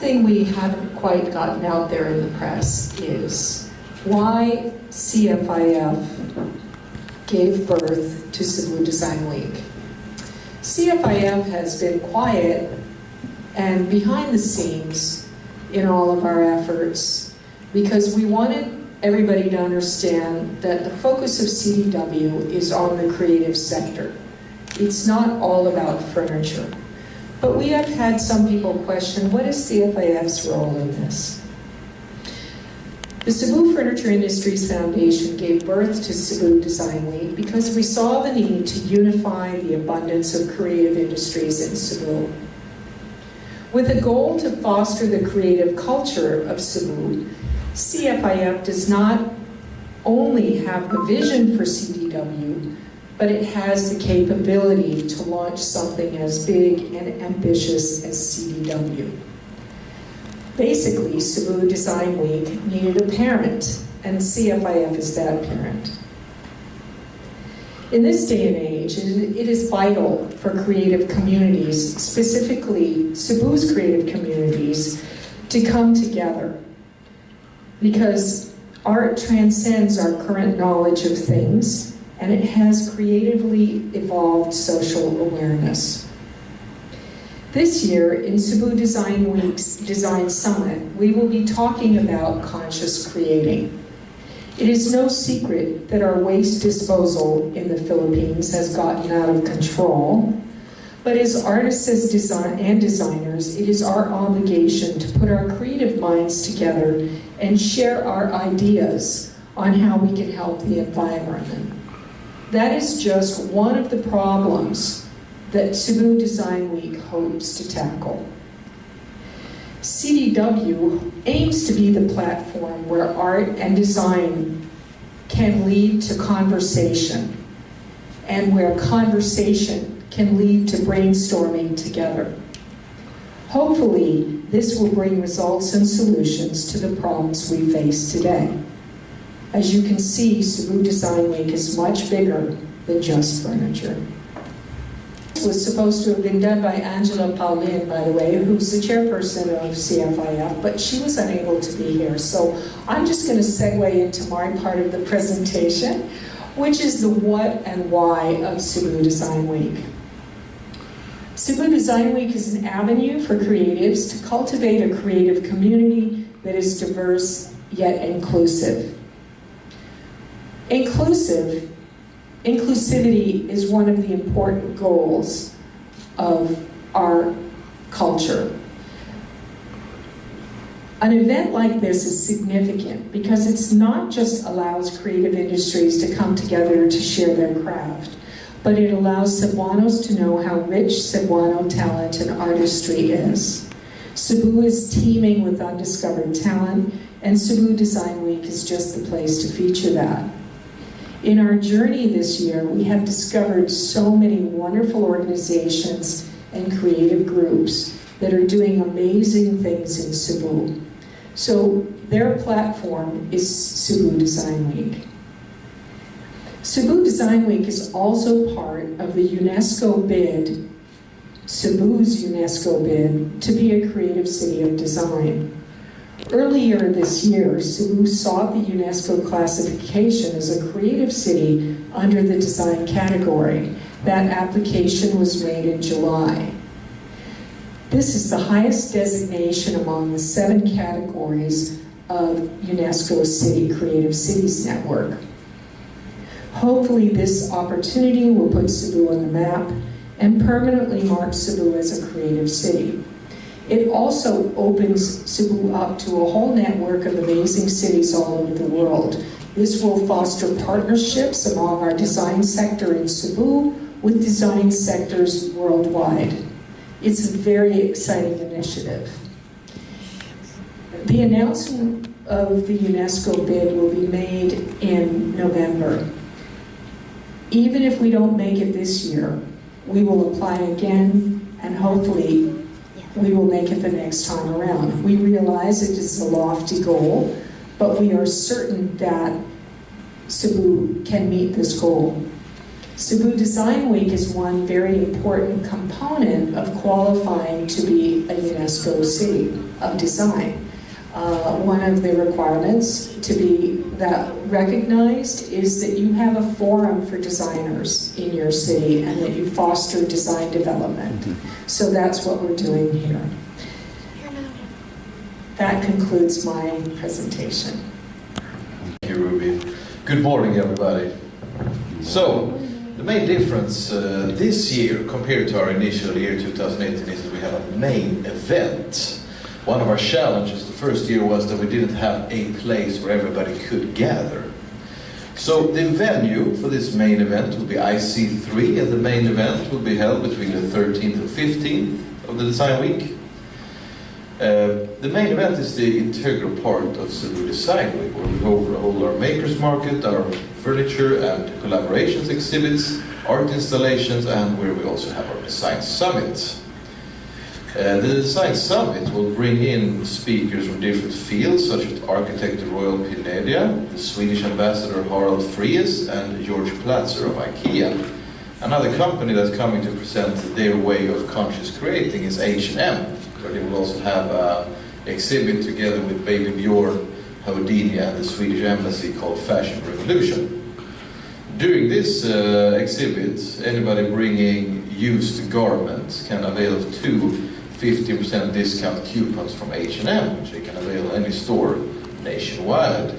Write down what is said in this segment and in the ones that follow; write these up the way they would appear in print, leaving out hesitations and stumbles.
thing we haven't quite gotten out there in the press is why CFIF gave birth to Cebu Design Week. CFIF has been quiet and behind the scenes in all of our efforts because we wanted everybody to understand that the focus of CDW is on the creative sector. It's not all about furniture. But we have had some people question, what is CFIF's role in this? The Cebu Furniture Industries Foundation gave birth to Cebu Design Week because we saw the need to unify the abundance of creative industries in Cebu. With a goal to foster the creative culture of Cebu, CFIF does not only have the vision for CDW, but it has the capability to launch something as big and ambitious as CDW. Basically, Cebu Design Week needed a parent, and CFIF is that parent. In this day and age, it is vital for creative communities, specifically Cebu's creative communities, to come together, because art transcends our current knowledge of things, and it has creatively evolved social awareness. This year, in Cebu Design Week's Design Summit, we will be talking about conscious creating. It is no secret that our waste disposal in the Philippines has gotten out of control, but as artists and designers, it is our obligation to put our creative minds together and share our ideas on how we can help the environment. That is just one of the problems that Cebu Design Week hopes to tackle. CDW aims to be the platform where art and design can lead to conversation, and where conversation can lead to brainstorming together. Hopefully, this will bring results and solutions to the problems we face today. As you can see, Cebu Design Week is much bigger than just furniture. This was supposed to have been done by Angela Paulin, by the way, who's the chairperson of CFIF, but she was unable to be here. So I'm just going to segue into my part of the presentation, which is the what and why of Cebu Design Week. Cebu Design Week is an avenue for creatives to cultivate a creative community that is diverse yet inclusive. Inclusivity is one of the important goals of our culture. An event like this is significant because it's not just allows creative industries to come together to share their craft, but it allows Cebuanos to know how rich Cebuano talent and artistry is. Cebu is teeming with undiscovered talent, and Cebu Design Week is just the place to feature that. In our journey this year, we have discovered so many wonderful organizations and creative groups that are doing amazing things in Cebu. So their platform is Cebu Design Week. Cebu Design Week is also part of the UNESCO bid, Cebu's UNESCO bid, to be a creative city of design. Earlier this year, Cebu sought the UNESCO classification as a creative city under the design category. That application was made in July. This is the highest designation among the 7 categories of UNESCO's City Creative Cities Network. Hopefully this opportunity will put Cebu on the map and permanently mark Cebu as a creative city. It also opens Cebu up to a whole network of amazing cities all over the world. This will foster partnerships among our design sector in Cebu with design sectors worldwide. It's a very exciting initiative. The announcement of the UNESCO bid will be made in November. Even if we don't make it this year, we will apply again, and hopefully we will make it the next time around. We realize it is a lofty goal, but we are certain that Cebu can meet this goal. Cebu Design Week is one very important component of qualifying to be a UNESCO City of Design. One of the requirements to be recognized is that you have a forum for designers in your city and that you foster design development. So that's what we're doing here. That concludes my presentation. Thank you, Ruby. Good morning, everybody. So, the main difference this year compared to our initial year 2018 is that we have a main event. One of our challenges the first year was that we didn't have a place where everybody could gather. So the venue for this main event will be IC3, and the main event will be held between the 13th and 15th of the Design Week. The main event is the integral part of Cebu Design Week, where we overhaul our makers market, our furniture and collaborations exhibits, art installations, and where we also have our design summit. The Design Summit will bring in speakers from different fields, such as architect Royal Pinedia, the Swedish ambassador Harald Fries, and George Platzer of Ikea. Another company that's coming to present their way of conscious creating is H&M, where they will also have an exhibit together with Baby Björn, Houdini, and the Swedish embassy called Fashion Revolution. During this exhibit, anybody bringing used garments can avail of 2 50% discount coupons from H&M, which they can avail at any store nationwide.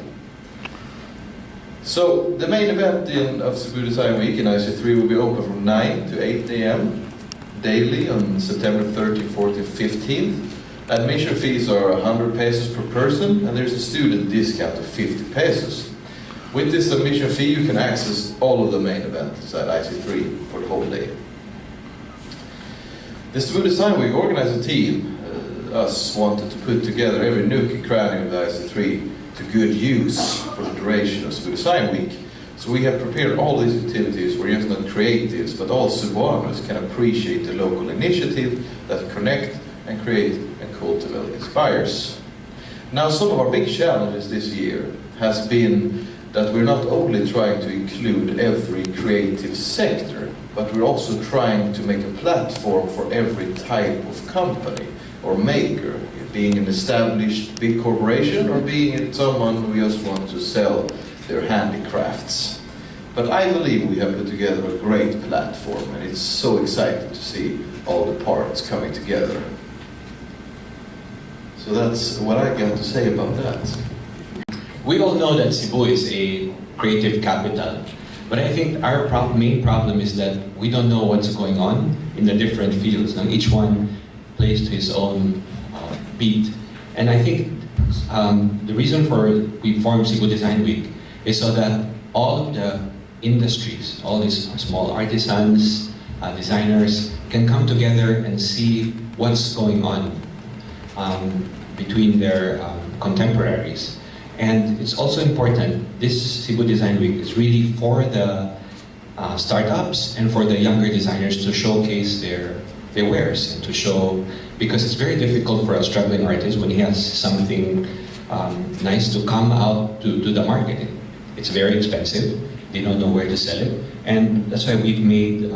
So the main event of Cebu Design Week in IC3 will be open from 9 to 8 a.m. daily on September 13th, 14th, 15th. Admission fees are 100 pesos per person, and there's a student discount of 50 pesos. With this admission fee, you can access all of the main events at IC3 for the whole day. The Cebu Design Week organized a team, us wanted to put together every nook and cranny of the IC3 to good use for the duration of Cebu Design Week. So we have prepared all these activities where just not creatives, but all Cebuanos can appreciate the local initiative that connect and create and cultivate inspires. Now, some of our big challenges this year has been that we're not only trying to include every creative sector, but we're also trying to make a platform for every type of company or maker, being an established big corporation or being someone who just wants to sell their handicrafts. But I believe we have put together a great platform, and it's so exciting to see all the parts coming together. So that's what I got to say about that. We all know that Cebu is a creative capital, but I think our main problem is that we don't know what's going on in the different fields. Now, each one plays to his own beat. And I think the reason for we formed Cebu Design Week is so that all of the industries, all these small artisans, designers, can come together and see what's going on between their contemporaries. And it's also important, this Cebu Design Week is really for the startups and for the younger designers to showcase their wares and to show, because it's very difficult for a struggling artist when he has something nice to come out to the market. It's very expensive, they don't know where to sell it, and that's why we've made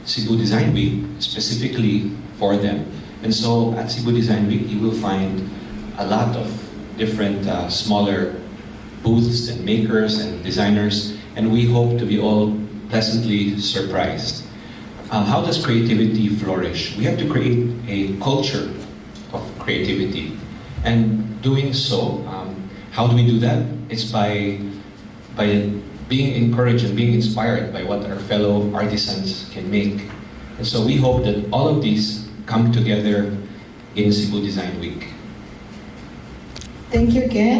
Cebu Design Week specifically for them. And so at Cebu Design Week you will find a lot of different smaller booths and makers and designers, and we hope to be all pleasantly surprised. How does creativity flourish? We have to create a culture of creativity, and doing so, how do we do that? It's by being encouraged and being inspired by what our fellow artisans can make. And so we hope that all of these come together in Cebu Design Week. Thank you again.